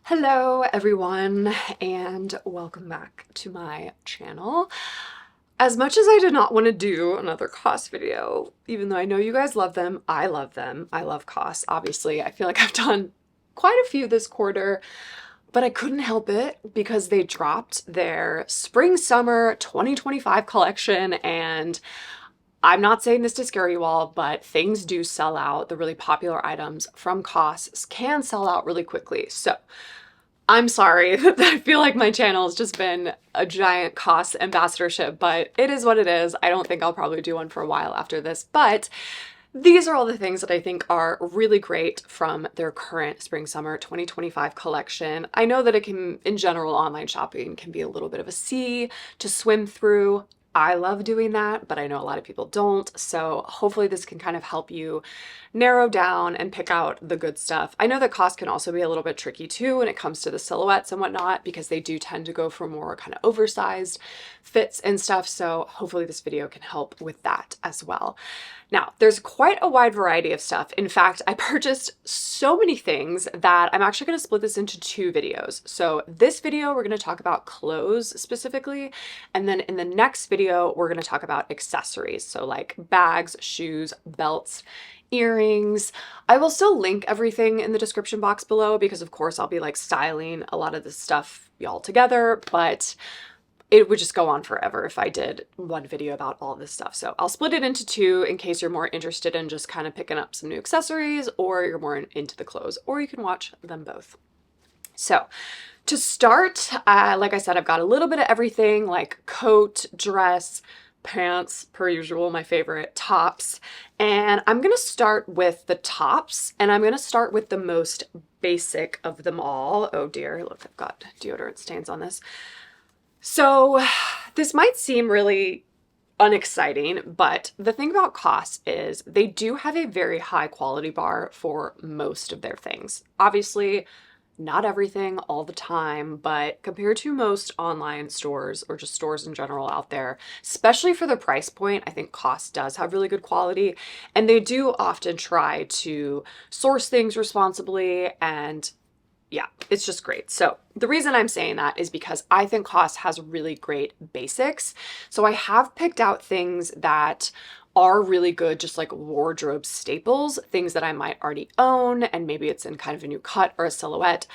Hello everyone and welcome back to my channel. As much as I did not want to do another COS video, even though I know you guys love them, I love them. I love COS, obviously. I feel like I've done quite a few this quarter, but I couldn't help it because they dropped their spring-summer 2025 collection, and I'm not saying this to scare you all, but things do sell out. The really popular items from COS can sell out really quickly. So I'm sorry that I feel like my channel has just been a giant COS ambassadorship, but it is what it is. I don't think I'll probably do one for a while after this, but these are all the things that I think are really great from their current spring-summer 2025 collection. I know that it can, in general, online shopping can be a little bit of a sea to swim through. I love doing that, but I know a lot of people don't. So hopefully this can kind of help you narrow down and pick out the good stuff. I know that COS can also be a little bit tricky too when it comes to the silhouettes and whatnot, because they do tend to go for more kind of oversized fits and stuff. So hopefully this video can help with that as well. Now, there's quite a wide variety of stuff. In fact, I purchased so many things that I'm actually going to split this into two videos. So this video, we're going to talk about clothes specifically. And then in the next video, we're going to talk about accessories. So like bags, shoes, belts, earrings. I will still link everything in the description box below because of course I'll be like styling a lot of this stuff all together, but it would just go on forever if I did one video about all this stuff. So I'll split it into two in case you're more interested in just kind of picking up some new accessories, or you're more into the clothes, or you can watch them both. So to start, like I said, I've got a little bit of everything like coat, dress, pants, per usual, my favorite, tops. And I'm going to start with the tops, and I'm going to start with the most basic of them all. Oh dear, look, I've got deodorant stains on this. So this might seem really unexciting, but the thing about COS is they do have a very high quality bar for most of their things. Obviously, not everything all the time, but compared to most online stores or just stores in general out there, especially for the price point, I think COS does have really good quality, and they do often try to source things responsibly, and yeah, it's just great. So the reason I'm saying that is because I think COS has really great basics. So I have picked out things that are really good, just like wardrobe staples, things that I might already own, and maybe it's in kind of a new cut or a silhouette.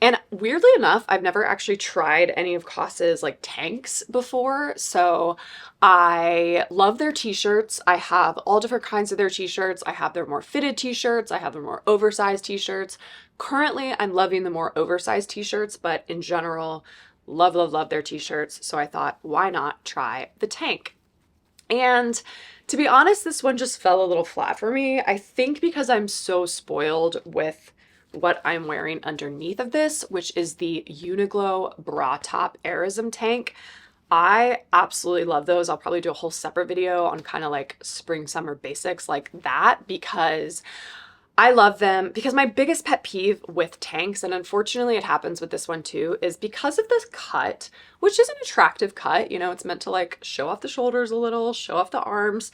And weirdly enough, I've never actually tried any of COS's like tanks before. So I love their t-shirts. I have all different kinds of their t-shirts. I have their more fitted t-shirts. I have their more oversized t-shirts. Currently, I'm loving the more oversized t-shirts, but in general, love, love, love their t-shirts. So I thought, why not try the tank? And to be honest, this one just fell a little flat for me. I think because I'm so spoiled with what I'm wearing underneath of this, which is the Uniqlo bra top Airism tank. I absolutely love those. I'll probably do a whole separate video on kind of like spring summer basics like that, because I love them. Because my biggest pet peeve with tanks, and unfortunately it happens with this one too, is because of this cut, which is an attractive cut, you know, it's meant to like show off the shoulders a little, show off the arms,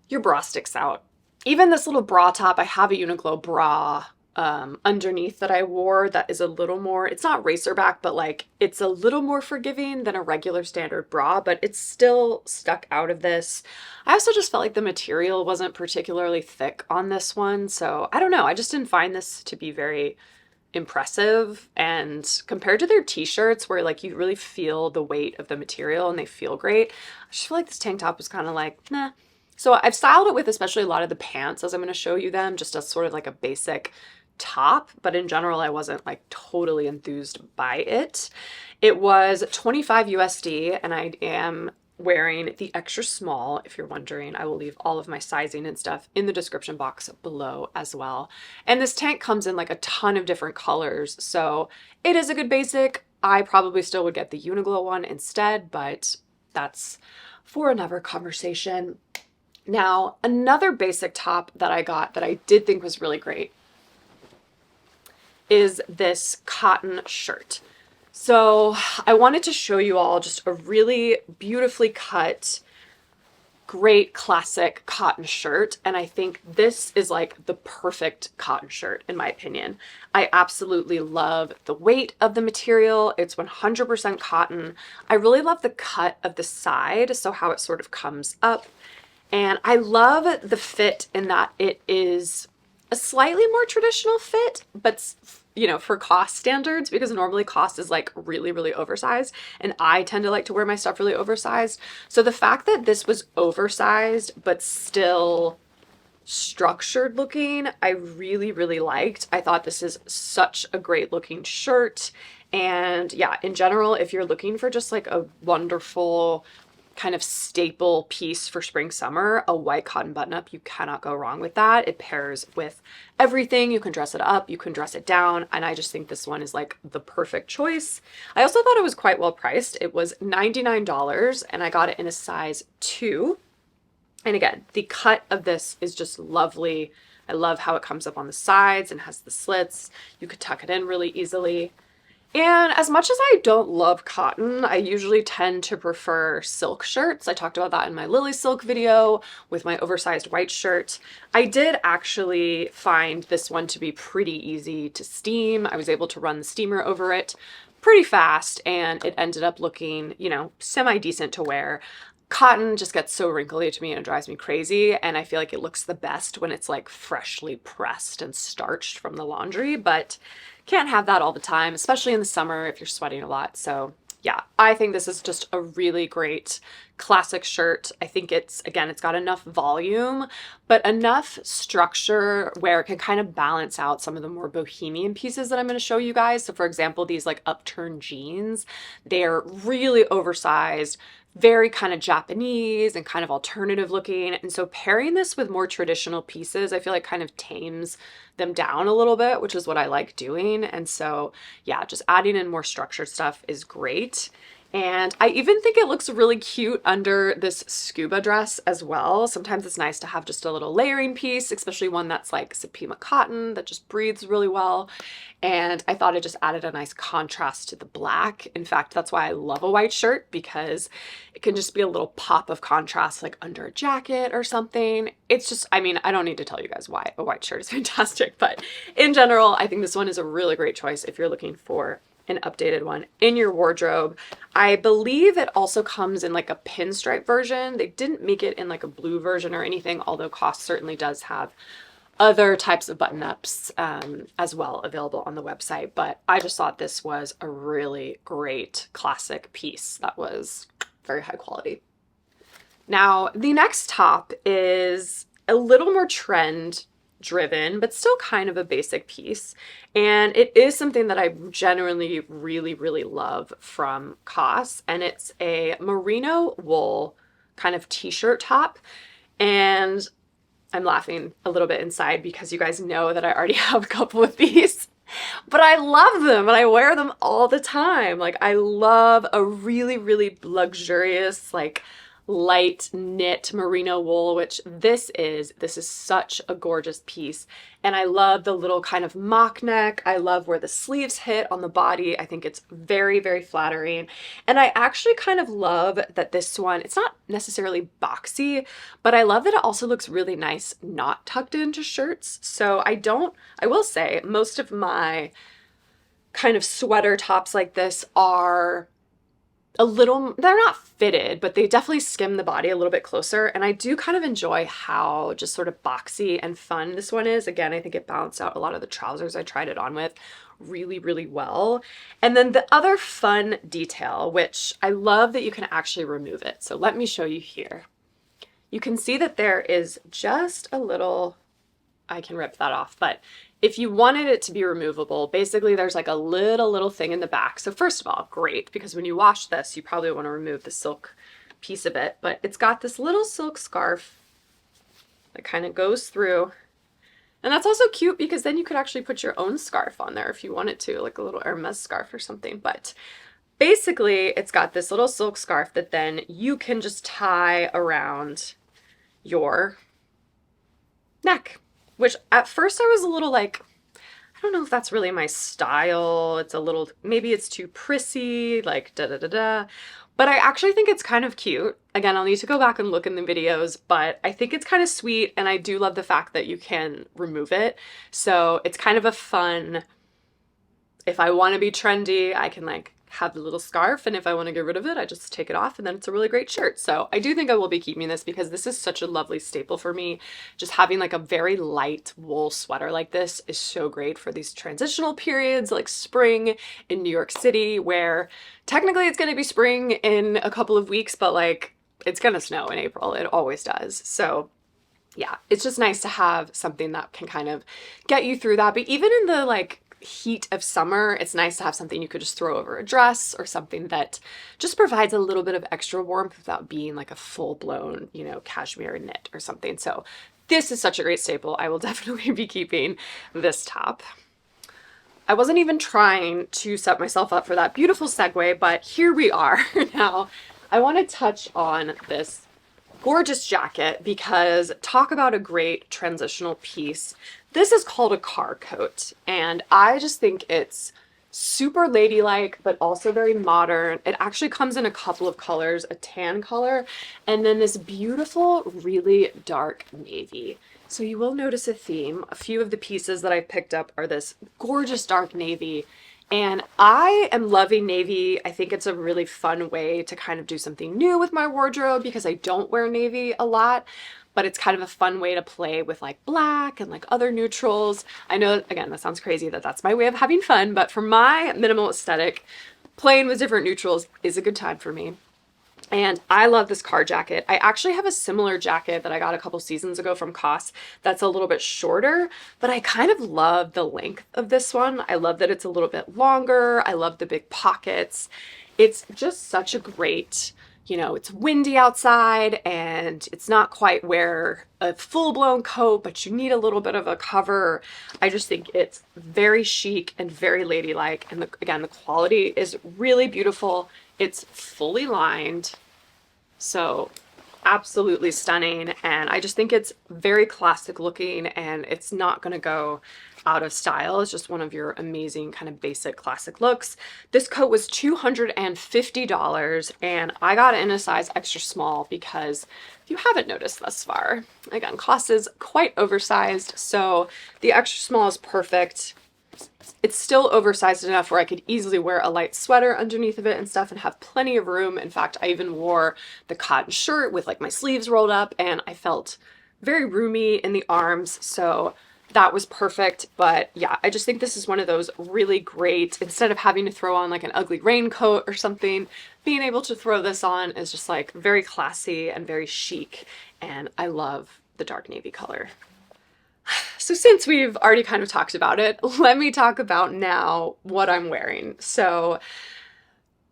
your bra sticks out. Even this little bra top, I have a Uniqlo bra underneath that I wore that is a little more, it's not racer back, but like it's a little more forgiving than a regular standard bra, but it's still stuck out of this. I also just felt like the material wasn't particularly thick on this one. So I don't know. I just didn't find this to be very impressive. And compared to their t-shirts where like you really feel the weight of the material and they feel great, I just feel like this tank top was kind of like, nah. So I've styled it with especially a lot of the pants as I'm going to show you them, just as sort of like a basic top, but in general I wasn't like totally enthused by it. It was 25 USD, and I am wearing the extra small. If you're wondering, I will leave all of my sizing and stuff in the description box below as well. And this tank comes in like a ton of different colors, so it is a good basic. I probably still would get the Uniqlo one instead, but that's for another conversation. Now, another basic top that I got that I did think was really great is this cotton shirt. So I wanted to show you all just a really beautifully cut great classic cotton shirt, and I think this is like the perfect cotton shirt in my opinion. I absolutely love the weight of the material. It's 100% cotton. I really love the cut of the side, so how it sort of comes up. And I love the fit in that it is a slightly more traditional fit, but you know, for COS standards, because normally COS is like really, really oversized, and I tend to like to wear my stuff really oversized. So the fact that this was oversized, but still structured looking, I really, really liked. I thought this is such a great looking shirt. And yeah, in general, if you're looking for just like a wonderful kind of staple piece for spring summer, a white cotton button up, you cannot go wrong with that. It pairs with everything. You can dress it up, you can dress it down, and I just think this one is like the perfect choice. I also thought it was quite well priced. It was $99 and I got it in a size 2. And again, the cut of this is just lovely. I love how it comes up on the sides and has the slits. You could tuck it in really easily. And as much as I don't love cotton, I usually tend to prefer silk shirts. I talked about that in my Lily Silk video with my oversized white shirt. I did actually find this one to be pretty easy to steam. I was able to run the steamer over it pretty fast, and it ended up looking, you know, semi-decent to wear. Cotton just gets so wrinkly to me and it drives me crazy, and I feel like it looks the best when it's like freshly pressed and starched from the laundry, but can't have that all the time, especially in the summer if you're sweating a lot. So yeah, I think this is just a really great classic shirt. I think it's, again, it's got enough volume, but enough structure where it can kind of balance out some of the more bohemian pieces that I'm going to show you guys. So for example, these like upturned jeans, they're really oversized, very kind of Japanese and kind of alternative looking. And so pairing this with more traditional pieces, I feel like kind of tames them down a little bit, which is what I like doing. And so yeah, just adding in more structured stuff is great. And I even think it looks really cute under this scuba dress as well. Sometimes it's nice to have just a little layering piece, especially one that's like Supima cotton that just breathes really well. And I thought it just added a nice contrast to the black. In fact, that's why I love a white shirt, because it can just be a little pop of contrast like under a jacket or something. It's just, I mean, I don't need to tell you guys why a white shirt is fantastic, but in general, I think this one is a really great choice if you're looking for an updated one in your wardrobe. I believe it also comes in like a pinstripe version. They didn't make it in like a blue version or anything, although COS certainly does have other types of button-ups as well available on the website. But I just thought this was a really great classic piece that was very high quality. Now, the next top is a little more trend driven, but still kind of a basic piece. And it is something that I generally really, really love from COS. And it's a merino wool kind of t-shirt top. And I'm laughing a little bit inside because you guys know that I already have a couple of these, but I love them and I wear them all the time. Like, I love a really, really luxurious, like light knit merino wool, which this is such a gorgeous piece. And I love the little kind of mock neck. I love where the sleeves hit on the body. I think it's very, very flattering. And I actually kind of love that this one, it's not necessarily boxy, but I love that it also looks really nice not tucked into shirts. So I will say most of my kind of sweater tops like this are they're not fitted, but they definitely skim the body a little bit closer. And I do kind of enjoy how just sort of boxy and fun this one is. Again, I think it balanced out a lot of the trousers I tried it on with really, really well. And then the other fun detail, which I love that you can actually remove it. So let me show you here. You can see that there is just a little, I can rip that off, but if you wanted it to be removable, basically there's like a little thing in the back. So first of all, great, because when you wash this, you probably want to remove the silk piece of it, but it's got this little silk scarf that kind of goes through. And that's also cute because then you could actually put your own scarf on there if you wanted to, like a little Hermes scarf or something. But basically it's got this little silk scarf that then you can just tie around your neck. Which at first I was a little like, I don't know if that's really my style. It's a little, maybe it's too prissy, like da da da da. But I actually think it's kind of cute. Again, I'll need to go back and look in the videos, but I think it's kind of sweet, and I do love the fact that you can remove it. So it's kind of a fun, if I want to be trendy, I can like have the little scarf, and if I want to get rid of it, I just take it off, and then it's a really great shirt. So I do think I will be keeping this because this is such a lovely staple for me. Just having like a very light wool sweater like this is so great for these transitional periods like spring in New York City, where technically it's going to be spring in a couple of weeks, but like it's going to snow in April. It always does. So yeah, it's just nice to have something that can kind of get you through that. But even in the like heat of summer, it's nice to have something you could just throw over a dress, or something that just provides a little bit of extra warmth without being like a full-blown, you know, cashmere knit or something. So this is such a great staple. I will definitely be keeping this top. I wasn't even trying to set myself up for that beautiful segue, but here we are. Now, I want to touch on this gorgeous jacket because talk about a great transitional piece. This is called a car coat, and I just think it's super ladylike, but also very modern. It actually comes in a couple of colors, a tan color, and then this beautiful, really dark navy. So you will notice a theme. A few of the pieces that I picked up are this gorgeous dark navy, and I am loving navy. I think it's a really fun way to kind of do something new with my wardrobe because I don't wear navy a lot, but it's kind of a fun way to play with like black and like other neutrals. I know, again, that sounds crazy that that's my way of having fun, but for my minimal aesthetic, playing with different neutrals is a good time for me. And I love this car jacket. I actually have a similar jacket that I got a couple seasons ago from COS that's a little bit shorter, but I kind of love the length of this one. I love that it's a little bit longer. I love the big pockets. It's just such a great, you know, it's windy outside and it's not quite wear a full-blown coat, but you need a little bit of a cover. I just think it's very chic and very ladylike. And again, the quality is really beautiful. It's fully lined, so absolutely stunning. And I just think it's very classic looking, and it's not going to go out of style. It's just one of your amazing kind of basic classic looks. This coat was $250, and I got it in a size extra small because if you haven't noticed thus far, again, COS is quite oversized, so the extra small is perfect. It's still oversized enough where I could easily wear a light sweater underneath of it and stuff and have plenty of room. In fact, I even wore the cotton shirt with like my sleeves rolled up, and I felt very roomy in the arms, so that was perfect. But yeah, I just think this is one of those really great, instead of having to throw on like an ugly raincoat or something, being able to throw this on is just like very classy and very chic, and I love the dark navy color. So since we've already kind of talked about it, let me talk about now what I'm wearing. So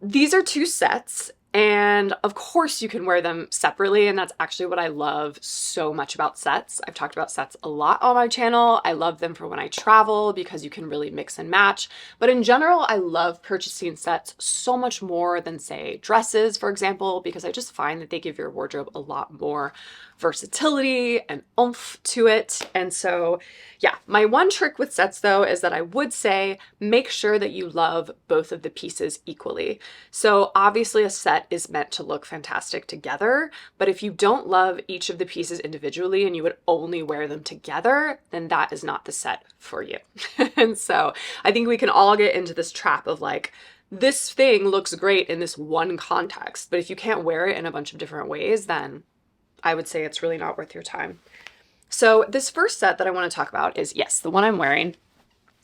these are two sets, and of course you can wear them separately, and that's actually what I love so much about sets. I've talked about sets a lot on my channel. I love them for when I travel because you can really mix and match. But in general, I love purchasing sets so much more than, say, dresses, for example, because I just find that they give your wardrobe a lot more versatility and oomph to it. And so yeah, my one trick with sets though is that I would say make sure that you love both of the pieces equally. So obviously a set is meant to look fantastic together, but if you don't love each of the pieces individually and you would only wear them together, then that is not the set for you. And so I think we can all get into this trap of like, this thing looks great in this one context, but if you can't wear it in a bunch of different ways, then I would say it's really not worth your time. So this first set that I want to talk about is, yes, the one I'm wearing.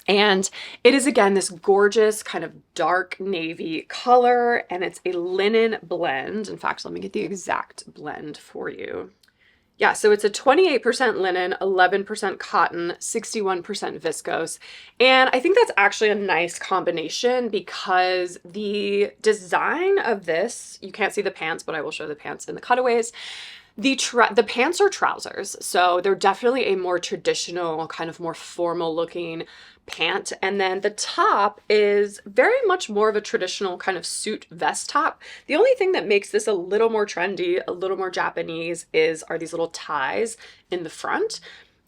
And it is, again, this gorgeous kind of dark navy color, and it's a linen blend. In fact, let me get the exact blend for you. Yeah, so it's a 28% linen, 11% cotton, 61% viscose. And I think that's actually a nice combination because the design of this, you can't see the pants, but I will show the pants in the cutaways. The pants are trousers, so they're definitely a more traditional, kind of more formal looking pant. And then the top is very much more of a traditional kind of suit vest top. The only thing that makes this a little more trendy, a little more Japanese are these little ties in the front.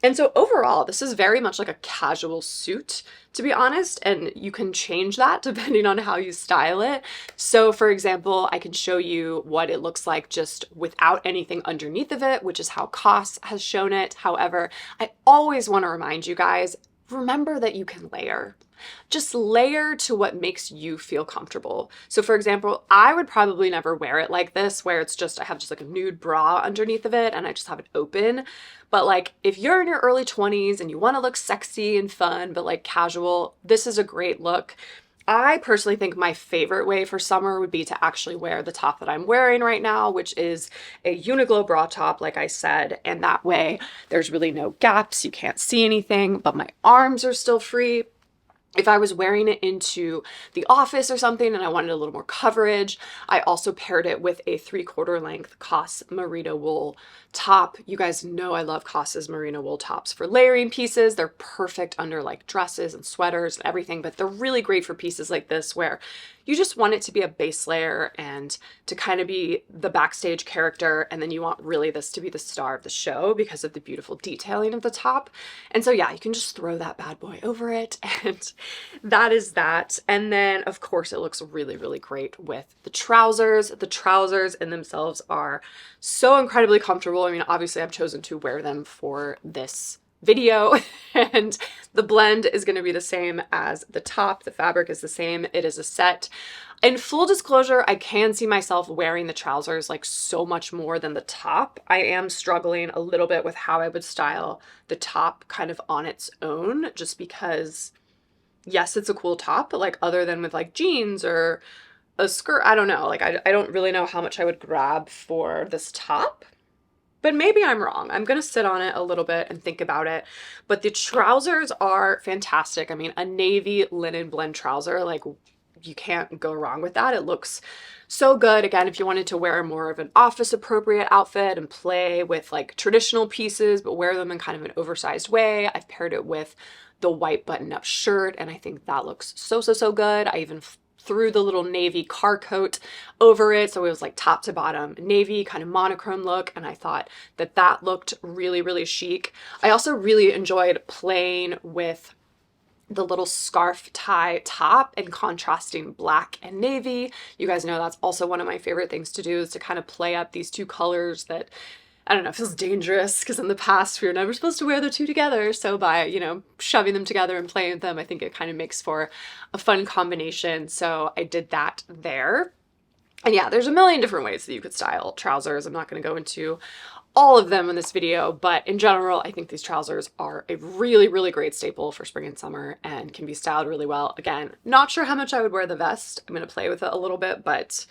And so overall, this is very much like a casual suit, to be honest, and you can change that depending on how you style it. So for example, I can show you what it looks like just without anything underneath of it, which is how COS has shown it. However, I always want to remind you guys, remember that you can layer. Just layer to what makes you feel comfortable. So for example, I would probably never wear it like this, where it's just, I have just like a nude bra underneath of it and I just have it open. But like if you're in your early 20s and you want to look sexy and fun, but like casual, this is a great look. I personally think my favorite way for summer would be to actually wear the top that I'm wearing right now, which is a Uniqlo bra top, like I said, and that way there's really no gaps, you can't see anything, but my arms are still free. If I was wearing it into the office or something and I wanted a little more coverage, I also paired it with a 3/4 length COS merino wool top. You guys know I love COS's merino wool tops for layering pieces. They're perfect under like dresses and sweaters and everything, but they're really great for pieces like this where you just want it to be a base layer and to kind of be the backstage character, and then you want really this to be the star of the show because of the beautiful detailing of the top. And so yeah, you can just throw that bad boy over it, and that is that. And then of course it looks really, really great with the trousers. The trousers in themselves are so incredibly comfortable. I mean, obviously I've chosen to wear them for this video and the blend is going to be the same as the top. The fabric is the same. It is a set. In full disclosure, I can see myself wearing the trousers like so much more than the top. I am struggling a little bit with how I would style the top kind of on its own, just because yes, it's a cool top, but like other than with like jeans or a skirt, I don't know. Like I don't really know how much I would grab for this top. But maybe I'm wrong. I'm going to sit on it a little bit and think about it. But the trousers are fantastic. I mean, a navy linen blend trouser, like you can't go wrong with that. It looks so good. Again, if you wanted to wear more of an office appropriate outfit and play with like traditional pieces, but wear them in kind of an oversized way, I've paired it with the white button-up shirt, and I think that looks so, so, so good. I even threw the little navy car coat over it, so it was like top to bottom navy kind of monochrome look, and I thought that that looked really, really chic. I also really enjoyed playing with the little scarf tie top and contrasting black and navy. You guys know that's also one of my favorite things to do, is to kind of play up these two colors that, I don't know, feels dangerous because in the past we were never supposed to wear the two together. So by, you know, shoving them together and playing with them, I think it kind of makes for a fun combination. So I did that there. And yeah, there's a million different ways that you could style trousers. I'm not going to go into all of them in this video, but in general, I think these trousers are a really, really great staple for spring and summer and can be styled really well. Again, not sure how much I would wear the vest. I'm going to play with it a little bit, but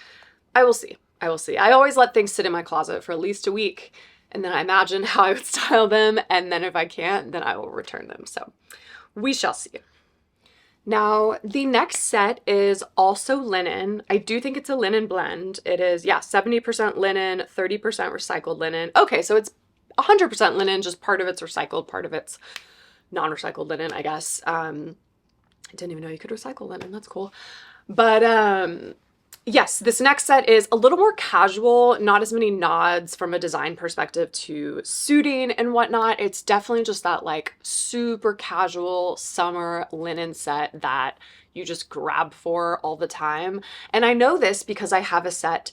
I will see. I will see. I always let things sit in my closet for at least a week, and then I imagine how I would style them, and then if I can't, then I will return them. So we shall see. Now, the next set is also linen. I do think it's a linen blend. It is, yeah, 70% linen, 30% recycled linen. Okay, so it's 100% linen, just part of it's recycled, part of it's non-recycled linen, I guess. I didn't even know you could recycle linen. That's cool. But yes, this next set is a little more casual, not as many nods from a design perspective to suiting and whatnot. It's definitely just that like super casual summer linen set that you just grab for all the time. And I know this because I have a set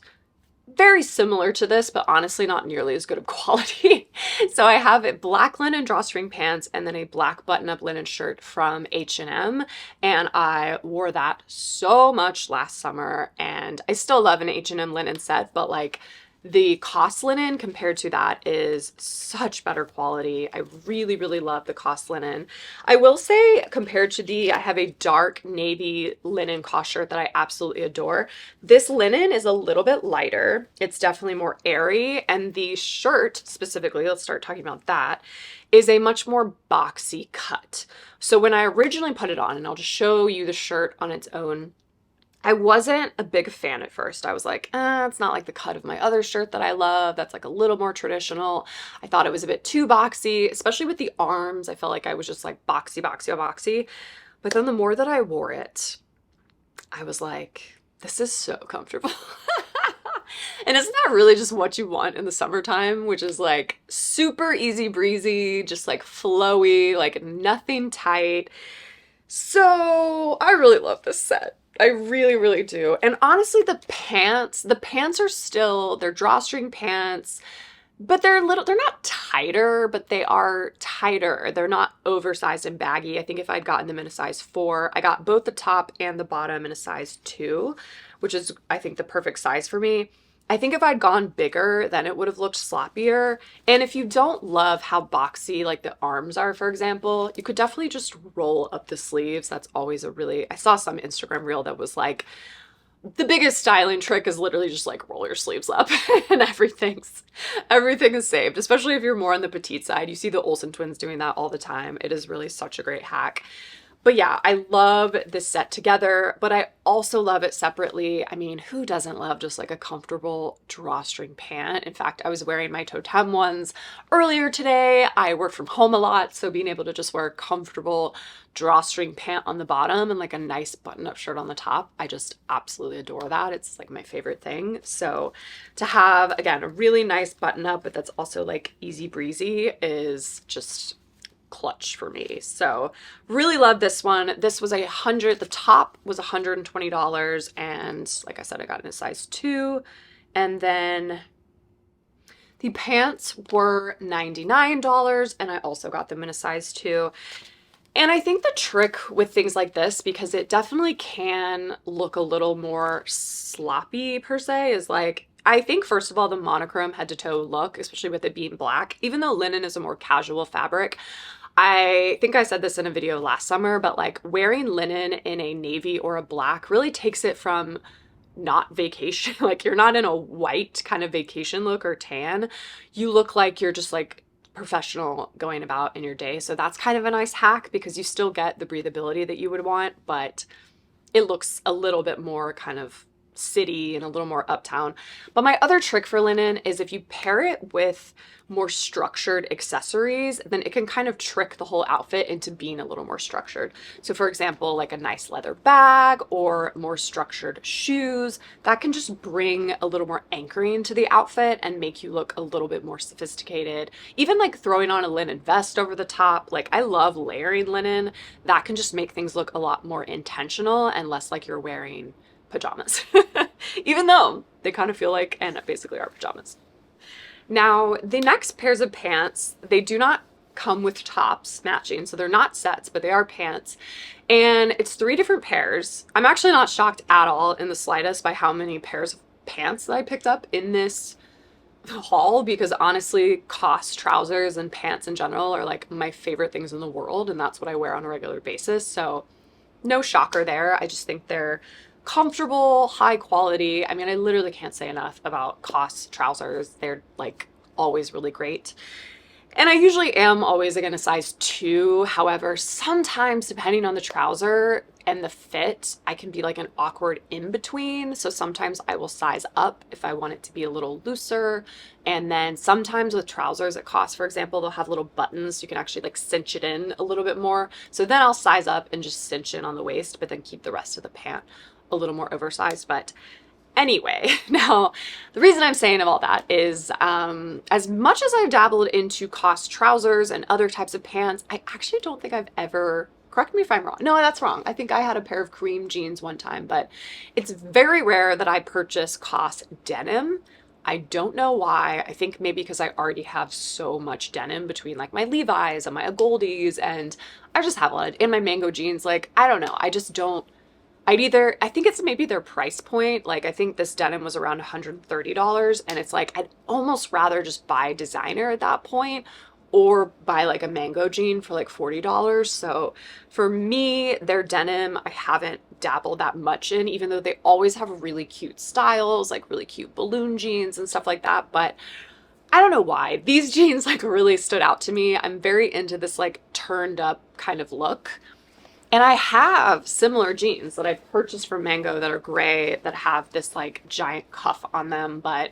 very similar to this, but honestly not nearly as good of quality. So I have a black linen drawstring pants and then a black button-up linen shirt from H&M, and I wore that so much last summer, and I still love an H&M linen set, but like the COS linen compared to that is such better quality. I really, really love the COS linen. I will say compared to I have a dark navy linen COS shirt that I absolutely adore. This linen is a little bit lighter. It's definitely more airy, and the shirt specifically, let's start talking about that, is a much more boxy cut. So when I originally put it on, and I'll just show you the shirt on its own, I wasn't a big fan at first. I was like, it's not like the cut of my other shirt that I love. That's like a little more traditional. I thought it was a bit too boxy, especially with the arms. I felt like I was just like boxy, boxy, boxy. But then the more that I wore it, I was like, this is so comfortable. And isn't that really just what you want in the summertime, which is like super easy breezy, just like flowy, like nothing tight. So I really love this set. I really, really do. And honestly, the pants are still, they're drawstring pants, but they're not tighter, but they are tighter. They're not oversized and baggy. I think if I'd gotten them in a size 4, I got both the top and the bottom in a size 2, which is, I think, the perfect size for me. I think if I'd gone bigger, then it would have looked sloppier. And if you don't love how boxy like the arms are, for example, you could definitely just roll up the sleeves. That's always a really, I saw some Instagram reel that was like, the biggest styling trick is literally just like roll your sleeves up and everything is saved, especially if you're more on the petite side. You see the Olsen twins doing that all the time. It is really such a great hack. But yeah, I love this set together, but I also love it separately. I mean, who doesn't love just like a comfortable drawstring pant? In fact, I was wearing my Tote ones earlier today. I work from home a lot, so being able to just wear a comfortable drawstring pant on the bottom and like a nice button-up shirt on the top, I just absolutely adore that. It's like my favorite thing. So to have, again, a really nice button-up, but that's also like easy breezy is just clutch for me. So really love this one. This was the top was $120, and like I said, I got in a size 2, and then the pants were $99, and I also got them in a size 2. And I think the trick with things like this, because it definitely can look a little more sloppy per se, is like, I think first of all, the monochrome head to toe look, especially with it being black, even though linen is a more casual fabric, I think I said this in a video last summer, but like wearing linen in a navy or a black really takes it from not vacation, like you're not in a white kind of vacation look or tan. You look like you're just like professional going about in your day. So that's kind of a nice hack because you still get the breathability that you would want, but it looks a little bit more kind of city and a little more uptown. But my other trick for linen is if you pair it with more structured accessories, then it can kind of trick the whole outfit into being a little more structured. So for example, like a nice leather bag or more structured shoes, that can just bring a little more anchoring to the outfit and make you look a little bit more sophisticated. Even like throwing on a linen vest over the top, like I love layering linen. That can just make things look a lot more intentional and less like you're wearing pajamas, even though they kind of feel like, and basically are pajamas. Now, the next pairs of pants, they do not come with tops matching, so they're not sets, but they are pants, and it's 3 different pairs. I'm actually not shocked at all in the slightest by how many pairs of pants that I picked up in this haul, because honestly, COS trousers and pants in general are like my favorite things in the world, and that's what I wear on a regular basis, so no shocker there. I just think they're comfortable, high quality. I mean, I literally can't say enough about COS trousers. They're like always really great. And I usually am always again a size 2. However, sometimes depending on the trouser and the fit, I can be like an awkward in between. So sometimes I will size up if I want it to be a little looser. And then sometimes with trousers at COS, for example, they'll have little buttons. So you can actually like cinch it in a little bit more. So then I'll size up and just cinch in on the waist, but then keep the rest of the pant a little more oversized. But anyway, now the reason I'm saying all that is as much as I've dabbled into COS trousers and other types of pants, I actually don't think I've ever, correct me if I'm wrong. No, that's wrong. I think I had a pair of cream jeans one time, but it's very rare that I purchase COS denim. I don't know why. I think maybe because I already have so much denim between like my Levi's and my Goldies, and I just have a lot in my Mango jeans. Like, I don't know. I just don't. I think it's maybe their price point. Like, I think this denim was around $130, and it's like, I'd almost rather just buy designer at that point or buy like a Mango jean for like $40. So for me, their denim, I haven't dabbled that much in, even though they always have really cute styles, like really cute balloon jeans and stuff like that. But I don't know why. These jeans like really stood out to me. I'm very into this like turned up kind of look. And I have similar jeans that I've purchased from Mango that are gray that have this like giant cuff on them, but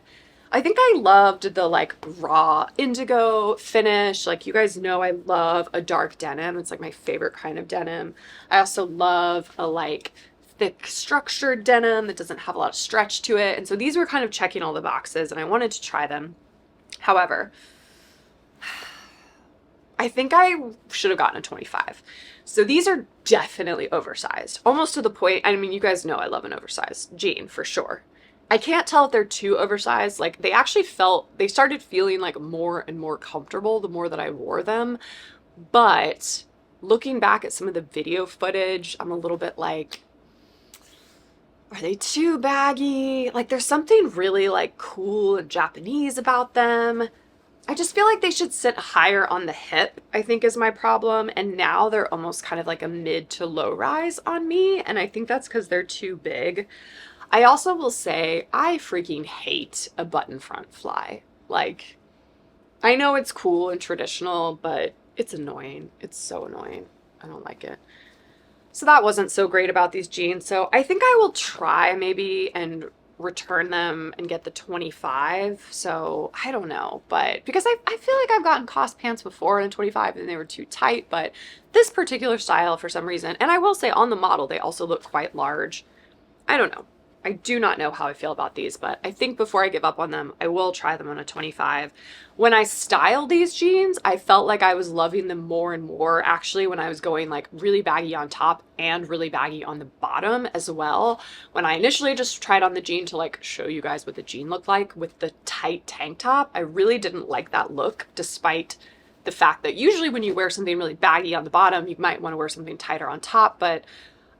I think I loved the like raw indigo finish. Like, you guys know I love a dark denim. It's like my favorite kind of denim. I also love a like thick structured denim that doesn't have a lot of stretch to it. And so these were kind of checking all the boxes and I wanted to try them. However, I think I should have gotten a 25. So these are definitely oversized, almost to the point, I mean, you guys know I love an oversized jean for sure. I can't tell if they're too oversized. Like they started feeling like more and more comfortable the more that I wore them. But looking back at some of the video footage, I'm a little bit like, are they too baggy? Like there's something really like cool and Japanese about them. I just feel like they should sit higher on the hip, I think is my problem. And now they're almost kind of like a mid to low rise on me. And I think that's because they're too big. I also will say I freaking hate a button front fly. Like, I know it's cool and traditional, but it's annoying. It's so annoying. I don't like it. So that wasn't so great about these jeans. So I think I will try maybe and return them and get the 25. So I don't know, but because I feel like I've gotten COS pants before in 25 and they were too tight, but this particular style for some reason, and I will say on the model, they also look quite large. I don't know. I do not know how I feel about these, but I think before I give up on them, I will try them on a 25. When I styled these jeans, I felt like I was loving them more and more actually when I was going like really baggy on top and really baggy on the bottom as well. When I initially just tried on the jean to like show you guys what the jean looked like with the tight tank top, I really didn't like that look despite the fact that usually when you wear something really baggy on the bottom, you might want to wear something tighter on top, but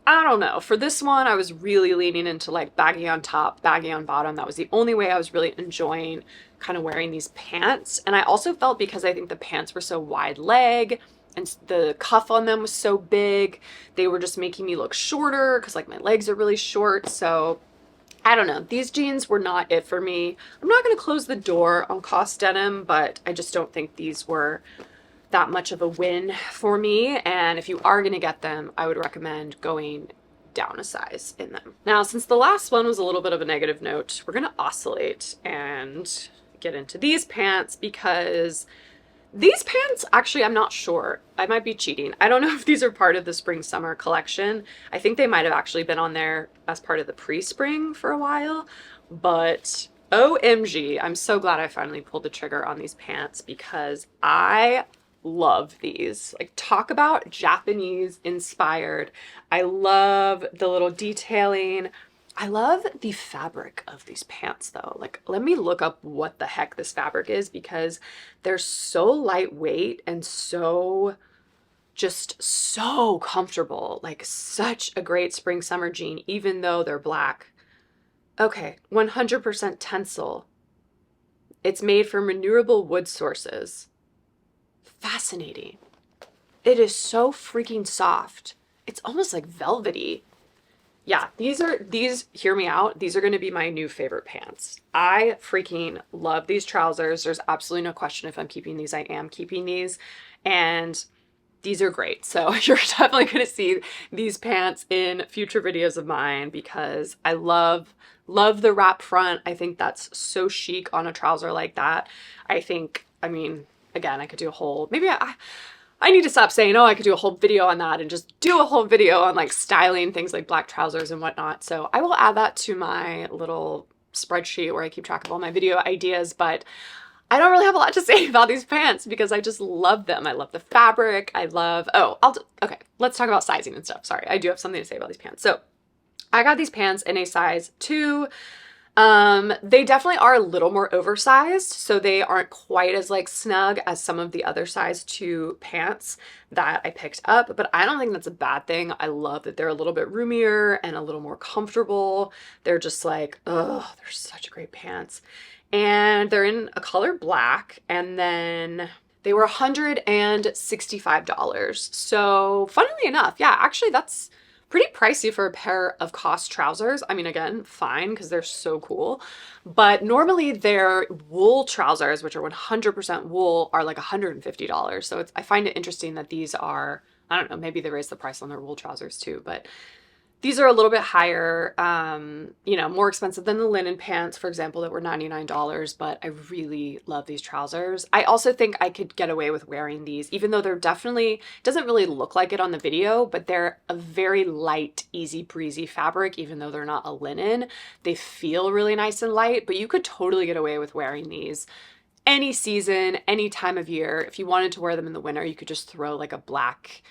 I don't know. For this one, I was really leaning into like baggy on top, baggy on bottom. That was the only way I was really enjoying kind of wearing these pants. And I also felt because I think the pants were so wide leg and the cuff on them was so big, they were just making me look shorter because like my legs are really short. So I don't know. These jeans were not it for me. I'm not going to close the door on COS denim, but I just don't think these were that much of a win for me. And if you are going to get them, I would recommend going down a size in them. Now, since the last one was a little bit of a negative note, we're going to oscillate and get into these pants because these pants, actually, I'm not sure. I might be cheating. I don't know if these are part of the spring summer collection. I think they might have actually been on there as part of the pre-spring for a while, but OMG, I'm so glad I finally pulled the trigger on these pants because I love these. Like, talk about Japanese inspired. I love the little detailing. I love the fabric of these pants though. Like, let me look up what the heck this fabric is because they're so lightweight and so just so comfortable. Like, such a great spring summer jean even though they're black. Okay, 100% tencel. It's made from renewable wood sources. Fascinating. It is so freaking soft. It's almost like velvety. Yeah, these, hear me out, these are going to be my new favorite pants. I freaking love these trousers. There's absolutely no question if I'm keeping these, I am keeping these. And these are great. So you're definitely going to see these pants in future videos of mine because I love the wrap front. I think that's so chic on a trouser like that. I think, I mean, again, I could do a whole, maybe I need to stop saying, oh, I could do a whole video on that and just do a whole video on like styling things like black trousers and whatnot. So I will add that to my little spreadsheet where I keep track of all my video ideas, but I don't really have a lot to say about these pants because I just love them. I love the fabric. I love, okay, let's talk about sizing and stuff. Sorry, I do have something to say about these pants. So I got these pants in a size 2. They definitely are a little more oversized, so they aren't quite as like snug as some of the other size 2 pants that I picked up, but I don't think that's a bad thing. I love that they're a little bit roomier and a little more comfortable. They're just like, oh, they're such great pants. And they're in a color black, and then they were $165. So funnily enough, yeah, actually that's pretty pricey for a pair of COS trousers. I mean, again, fine, because they're so cool. But normally their wool trousers, which are 100% wool, are like $150. So I find it interesting that these are, I don't know, maybe they raised the price on their wool trousers too, but These are a little bit higher, you know, more expensive than the linen pants, for example, that were $99, but I really love these trousers. I also think I could get away with wearing these, even though they're definitely, doesn't really look like it on the video, but they're a very light, easy breezy fabric, even though they're not a linen. They feel really nice and light, but you could totally get away with wearing these any season, any time of year. If you wanted to wear them in the winter, you could just throw like a black,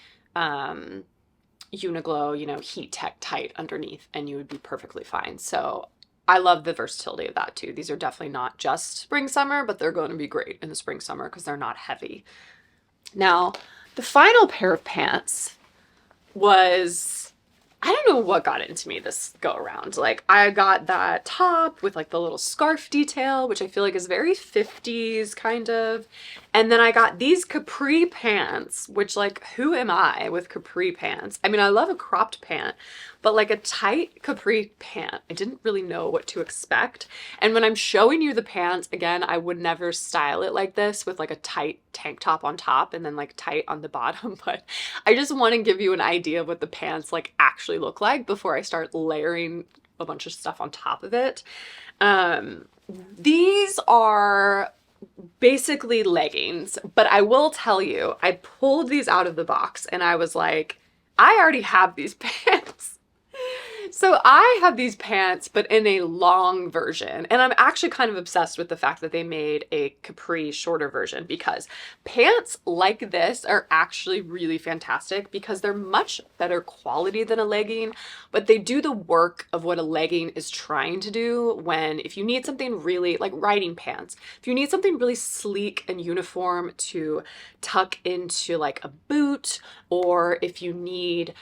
Uniqlo, you know, heat tech tight underneath and you would be perfectly fine. So I love the versatility of that too. These are definitely not just spring summer, but they're going to be great in the spring summer because they're not heavy. Now, the final pair of pants was, I don't know what got into me this go around. Like I got that top with like the little scarf detail, which I feel like is very 50s kind of. And then I got these capri pants, which like, who am I with capri pants? I mean, I love a cropped pant, but like a tight capri pant, I didn't really know what to expect. And when I'm showing you the pants, again, I would never style it like this with like a tight tank top on top and then like tight on the bottom. But I just want to give you an idea of what the pants like actually look like before I start layering a bunch of stuff on top of it. These are basically leggings, but I will tell you, I pulled these out of the box and I was like, I already have these pants. So I have these pants, but in a long version. And I'm actually kind of obsessed with the fact that they made a capri shorter version because pants like this are actually really fantastic because they're much better quality than a legging, but they do the work of what a legging is trying to do when, if you need something really, like riding pants, if you need something really sleek and uniform to tuck into like a boot, or if you need,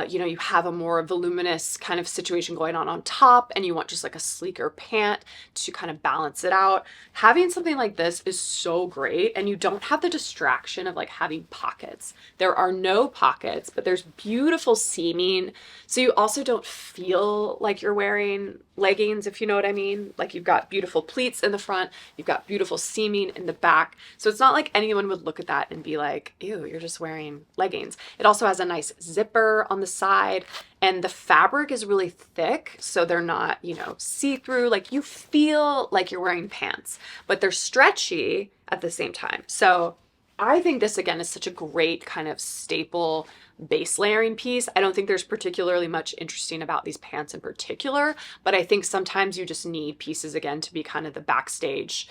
you know, you have a more voluminous kind of situation going on top and you want just like a sleeker pant to kind of balance it out, having something like this is so great. And you don't have the distraction of like having pockets. There are no pockets, but there's beautiful seaming. So you also don't feel like you're wearing leggings, if you know what I mean. Like you've got beautiful pleats in the front, you've got beautiful seaming in the back. So it's not like anyone would look at that and be like, ew, you're just wearing leggings. It also has a nice zipper on the side and the fabric is really thick. So they're not, you know, see-through. Like you feel like you're wearing pants, but they're stretchy at the same time. So I think this again is such a great kind of staple base layering piece. I don't think there's particularly much interesting about these pants in particular, but I think sometimes you just need pieces again to be kind of the backstage,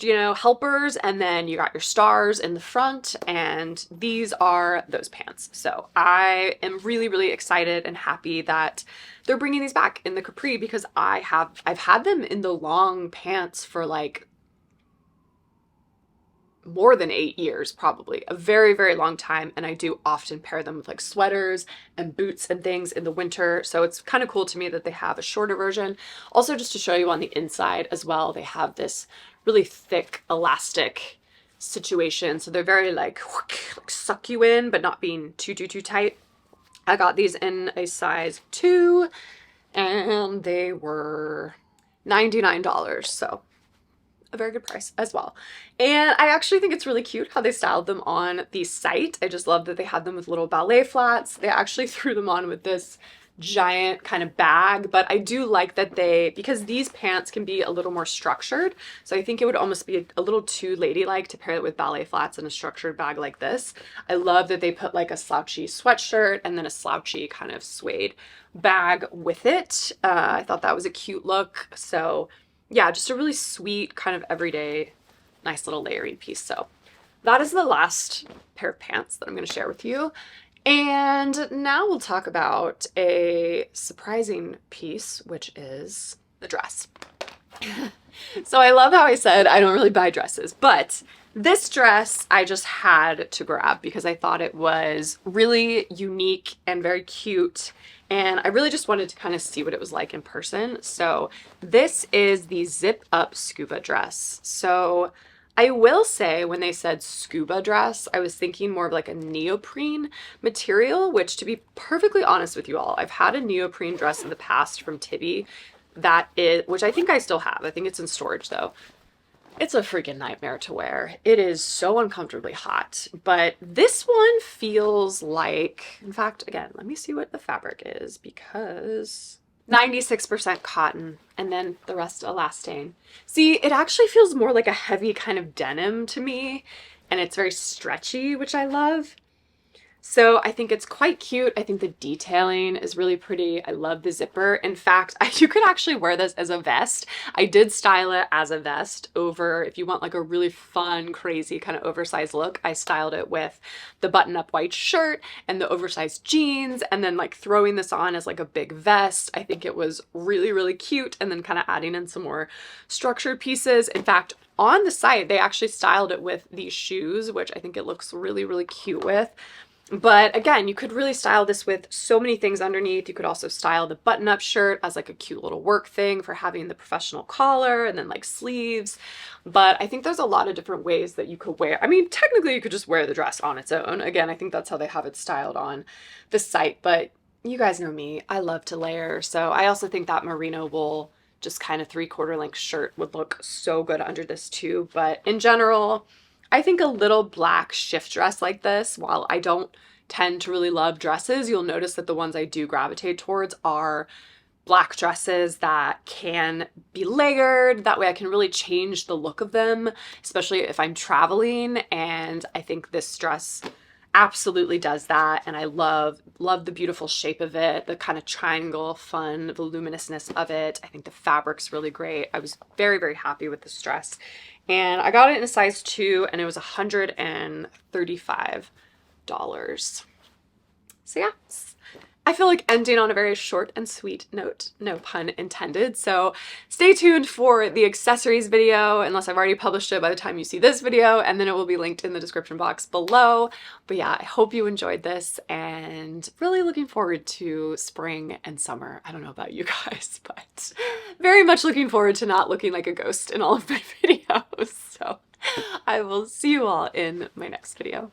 you know, helpers, and then you got your stars in the front, and these are those pants. So I am really, really excited and happy that they're bringing these back in the capri because I've had them in the long pants for like more than 8 years, probably a very, very long time. And I do often pair them with like sweaters and boots and things in the winter. So it's kind of cool to me that they have a shorter version. Also, just to show you on the inside as well, they have this really thick elastic situation. So they're very like suck you in, but not being too tight. I got these in a size 2 and they were $99. So a very good price as well. And I actually think it's really cute how they styled them on the site. I just love that they had them with little ballet flats. They actually threw them on with this giant kind of bag, but I do like that because these pants can be a little more structured, so I think it would almost be a little too ladylike to pair it with ballet flats and a structured bag like this. I love that they put like a slouchy sweatshirt and then a slouchy kind of suede bag with it. I thought that was a cute look. So yeah, just a really sweet kind of everyday, nice little layering piece. So that is the last pair of pants that I'm going to share with you. And now we'll talk about a surprising piece, which is the dress. So I love how I said I don't really buy dresses, but this dress I just had to grab because I thought it was really unique and very cute. And I really just wanted to kind of see what it was like in person. So this is the zip up scuba dress. So I will say when they said scuba dress, I was thinking more of like a neoprene material, which to be perfectly honest with you all, I've had a neoprene dress in the past from Tibby which I think I still have. I think it's in storage though. It's a freaking nightmare to wear. It is so uncomfortably hot, but this one feels like, in fact, again, let me see what the fabric is because 96% cotton and then the rest elastane. See, it actually feels more like a heavy kind of denim to me, and it's very stretchy, which I love. So I think it's quite cute. I think the detailing is really pretty. I love the zipper. In fact, you could actually wear this as a vest. I did style it as a vest over, if you want like a really fun, crazy kind of oversized look, I styled it with the button-up white shirt and the oversized jeans, and then like throwing this on as like a big vest. I think it was really, really cute, and then kind of adding in some more structured pieces. In fact, on the site, they actually styled it with these shoes, which I think it looks really, really cute with. But again, you could really style this with so many things underneath. You could also style the button-up shirt as like a cute little work thing for having the professional collar and then like sleeves. But I think there's a lot of different ways that you could wear. I mean, technically you could just wear the dress on its own. Again, I think that's how they have it styled on the site. But you guys know me, I love to layer. So I also think that merino wool, just kind of 3/4 length shirt would look so good under this too. But in general, I think a little black shift dress like this, while I don't tend to really love dresses, you'll notice that the ones I do gravitate towards are black dresses that can be layered. That way I can really change the look of them, especially if I'm traveling. And I think this dress absolutely does that. And I love the beautiful shape of it, the kind of triangle, fun, voluminousness of it. I think the fabric's really great. I was very, very happy with this dress. And I got it in a size 2, and it was $135. So yeah, I feel like ending on a very short and sweet note, no pun intended. So stay tuned for the accessories video, unless I've already published it by the time you see this video, and then it will be linked in the description box below. But yeah, I hope you enjoyed this, and really looking forward to spring and summer. I don't know about you guys, but very much looking forward to not looking like a ghost in all of my videos. So I will see you all in my next video.